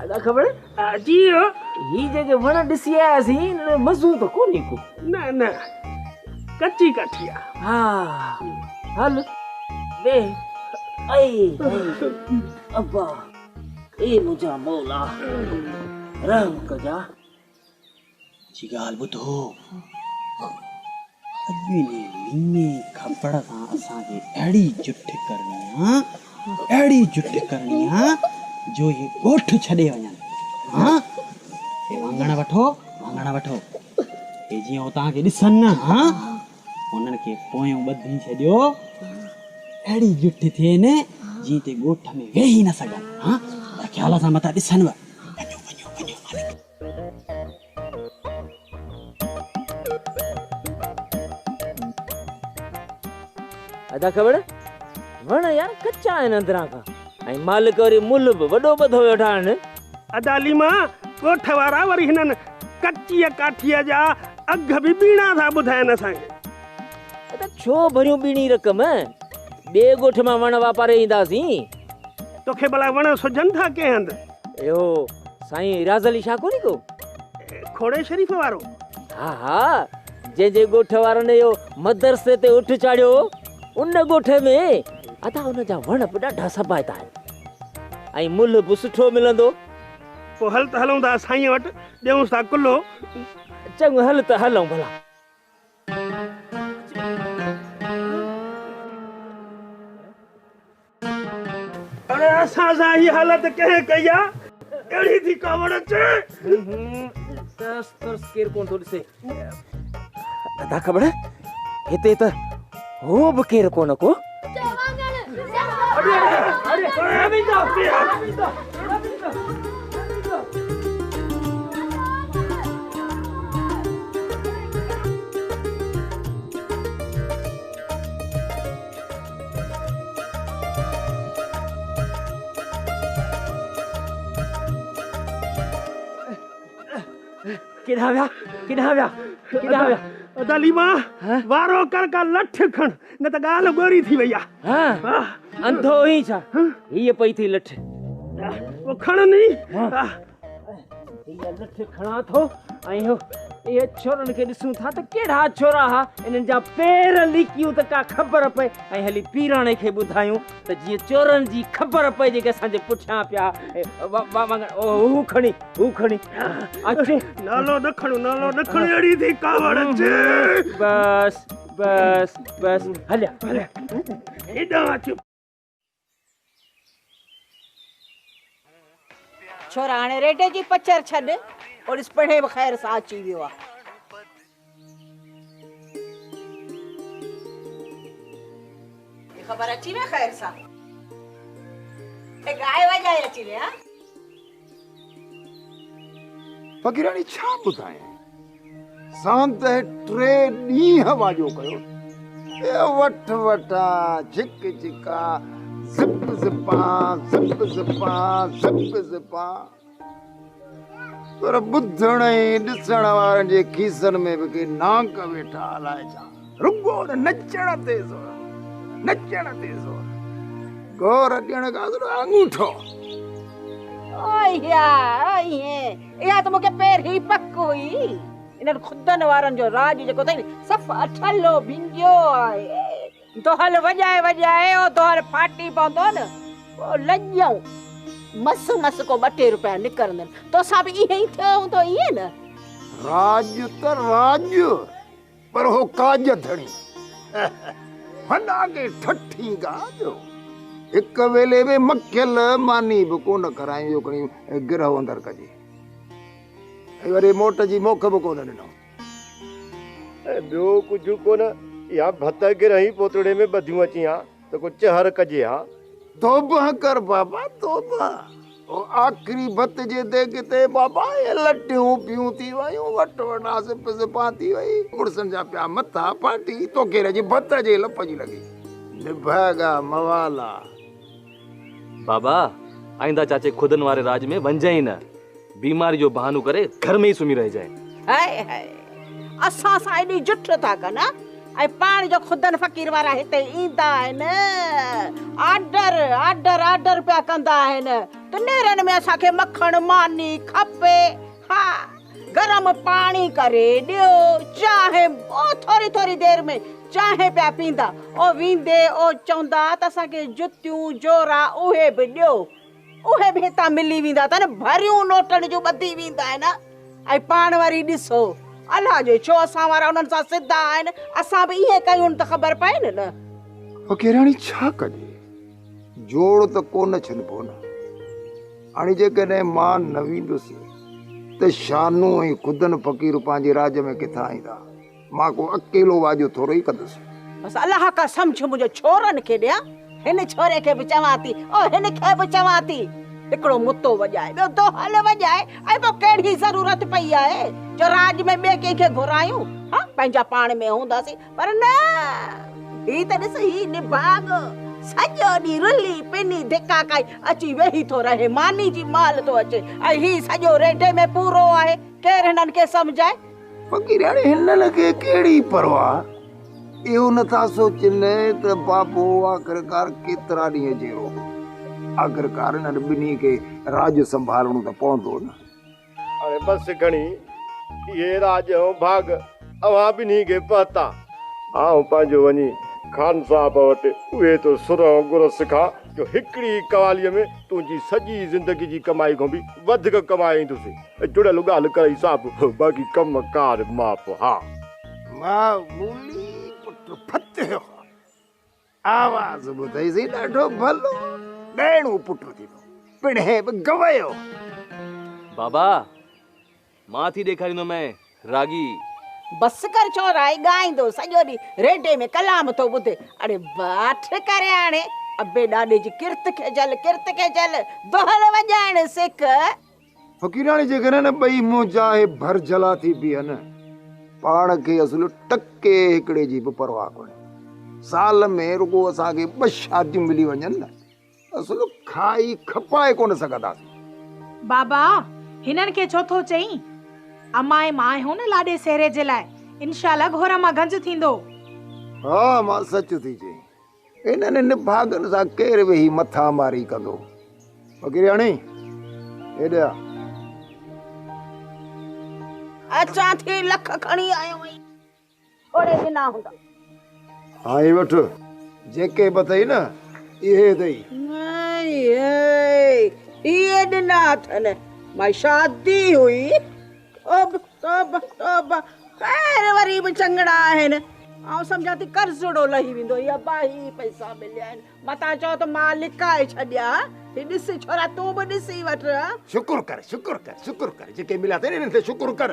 अदा खबर जी ही जगह वण ॾिसी आयासीं मज़ो त कोन्हे को न न कच्ची काठिया हाँ हल वे आई अब्बा ए मुझा मौला रहम कजा जी ॻाल्हि ॿुधो अॼु मीने खपड़ सां असांखे अहिड़ी जुठ करणी आहे जो ये ॻोठ छॾे वञनि हाँ हे वाङण वठो हे जीअं हो तव्हांखे ॾिसनि न हाँ उन्हनि खे पोयों ॿधी छॾियो अहिड़ी जुठ थिए न जीअं ते ॻोठ में वेही न सघनि हाँ पर ख़्याल सां मथां ॾिसनि वञो अदा खबर वण यार कच्चा आहिनि अंदरां खां ऐं मालिक वरी मुल बि वॾो ॿधो वेठा आहिनि अदाली मां ॻोठ वारा वरी हिननि कच्ची काठीअ जा अघ बि बीणा था ॿुधाइनि असांखे अदा छो भरियूं बीणी रक़म ॿिए ॻोठ मां वण वापारे ईंदासीं तोखे भला वण सुझनि था कंहिं हंधि इहो साईं राज़ अली शाह कोन्हे को खोड़े शरीफ़ वारो हा हा जंहिंजे ॻोठ वारनि इहो मदरसे ते उठ चाढ़ियो उन ॻोठ में अदा उन जा वण बि ॾाढा सबाइता आहिनि ऐं मुल बि सुठो मिलंदो पोइ हल त हलूं था साईं वटि ॾियूंसि था कुल्लो चङो हल त हलूं भला अरे असां सां हीअ हालत कंहिं कई आहे अहिड़ी थी कावड़ अचे तरस केरु कोन थो ॾिसे अदा ख़बर हिते त हो बि केरु कोन को किॾां विया अदाली मां वारो कर का लठ खण न त ॻाल्हि गोरी थी वई आहे हाँ अंधो ही छा हीअ पई थी लठ वो खण नी हीअ लठ खणा थो ऐं इहे छोरनि खे ॾिसूं था त कहिड़ा छोरा हा इन्हनि जा पेर लिकियूं त का ख़बर पए ऐं हली पीराणे खे ॿुधायूं त जीअं चोरनि जी ख़बर पए जेके असांजे पुठियां पिया हू खणी अचे नालो न खण अहिड़ी थी कावड़ अचे बस हलिया हेॾां अच छोरा हाणे रेडे जी पचर छॾ और इस पढ़े बखैर सां अची वियो आहे ख़बर अची न ख़ैर सां गाय वजाए अची रे हां फकीरानी छा ॿुधाए सांत टे ॾींहं वाजो कयो वठ वठा झिक झिका ज़िप ज़िपा पर ॿुधण ऐं ॾिसण वारनि जे खीसनि में बि के नाक वेठा हलाए छा रुगो नचण ते ज़ोर गौर ॾियण खां अंगूठो इहा त मूंखे पहिर ई पक हुई इन्हनि खुदनि वारनि जो राज जेको अथई सफ़ अठलो भिंगियो आहे तो हल वॼाए ओ तो हल फाटी पवंदो न पोइ लॼऊं मस को 2 रुपया निकरंदनि तोसां बि ईअं ई थियो हूंदो ईअं न राज त राज पर हो काज धणी हना के ठठी गाजो हिक वेले में मक्खियल मानी बि कोन करायूं करियूं गिरह अंदर कजे ऐं वरी मोट जी मोख बि कोन ॾिनो ॿियो कुझु कोन या भत गिरही पोतड़े में ॿधियूं अची हा त कुझु हर कजे हा तौबा कर बाबा तौबा ओ आखिरी भत जे देग ते बाबा ये लटियूं पियूं थी वयूं वट वटा सिपा थी वई मुड़सनि जा पिया मथा फाटी तो केर जी भत जे लप जी लगी निभागा मवाला बाबा आइंदा चाचे खुदन वारे राज में वंजाई न बीमारी जो बहानो करे घर में ही सुमी रह जाए हाय असां सां एॾी जुठ था कनि ऐं पाण जो ख़ुदनि फ़क़ीर वारा हिते ईंदा आहिनि आर्डर पिया कंदा आहिनि त नेरनि में असांखे मखण मानी खपे हा गरम पाणी करे ॾियो चाहे थोरी थोरी देरि में चाहे पिया पींदा ओ वेंदे ओ चवंदा त असांखे जुतियूं जोरा उहे बि ॾियो उहे बि हितां मिली वेंदा त न भरियूं नोटनि जूं ॿधी वेंदा आहिनि ऐं पाण वरी ॾिसो अलाह जो छो असां वारा उन्हनि सां सिधा आहिनि असां बि ईअं कयूं त ख़बर पए न फ़क़ीराणी छा कजे जोड़ त कोन छॾिबो न हाणे जेकॾहिं मां न वेंदुसि त शानू ऐं ख़ुदनि फ़क़ीर पंहिंजे राज में किथां ईंदा मां को अकेलो वाजो थोरो ई कंदुसि बसि अलाह का सम्झ मुंहिंजो छोरनि खे ॾियां हिन छोरे खे बि चवां थी ओ हिन खे बि चवां थी हिकिड़ो मुतो वॼाए ॿियो दोहल वॼाए ऐं पोइ कहिड़ी ज़रूरत पई आहे जो राज में ॿिए कंहिंखे घुरायूं हा पंहिंजा पाण में हूंदासीं पर न ही त ॾिस ही निभाग सॼो ॾींहुं रुली पिनी धिका खाई अची वेही थो रहे मानी जी माल थो अचे ऐं ही सॼो रेडे में पूरो आहे केरु हिननि खे सम्झाए फ़क़ीराणी हिननि खे कहिड़ी परवाह इहो नथा सोचनि त बाबो आख़िरकार केतिरा ॾींहं जहिड़ो आख़िरकार हिननि ॿिन्ही खे राज संभालणो त पवंदो न अरे बस घणी ये राज ऐं भाग अवां ॿिन्ही खे पता आऊं पंहिंजो वञी खान साहब वटि उहे तो सुर गुर सिखा जो हिकिड़ी कवालीअ में तुंहिंजी सॼी ज़िंदगी जी कमाई खां बि वधीक कमाई ईंदुसि जुड़ियल ॻाल्हि करे हिसाब बाक़ी कम कार माप हा मामूली पुट फतेह आवाज़ ॿुधईसीं ॾाढो भलो ॾाढो पुट थींदो पिणे बि गवयो बाबा मां थी ॾेखारींदोमांइ रागी बस कर छोराई ॻाईंदो सॼो ॾींहुं रेडे में कलाम थो ॿुधे अरे बाट करे हाणे अबे ॾाॾे जी किर्त खे जल दोहल वॼाइण सिख फ़क़ीराणी जेकॾहिं न ॿई मुंहुं चाहे भर जला थी बीहनि पाण खे असुल टके हिकिड़े जी बि परवाह कोन्हे साल में रुगो असांखे 2 शादियूं मिली वञनि न असुल खाई खपाए कोन सघंदासीं बाबा हिननि खे छो थो चई अम्मा ऐं मां हो न लाॾे सेरे जे लाइ इंशाल्लाह घोर मां गंज थींदो हा मां सच थी चई इन्हनि निभागनि सां केरु वेही मथा मारी कंदो फ़क़ीराणी हेॾा अचां थी लख खणी आयो आई थोड़े दिन हूंदा हा ही वठ जेके बि अथई न इहे अथई इहे ॾिना अथनि मां शादी हुई ख़ैर वरी बि चङड़ा आहिनि ऐं सम्झां थी कर्ज़ड़ो लही वेंदो या बाही पैसा मिलिया आहिनि मतां चओ त मां लिकाए छॾिया ही ॾिस छोरा तूं बि ॾिसी वठ शुक्र कर जेके मिलिया अथई इन्हनि ते शुक्र कर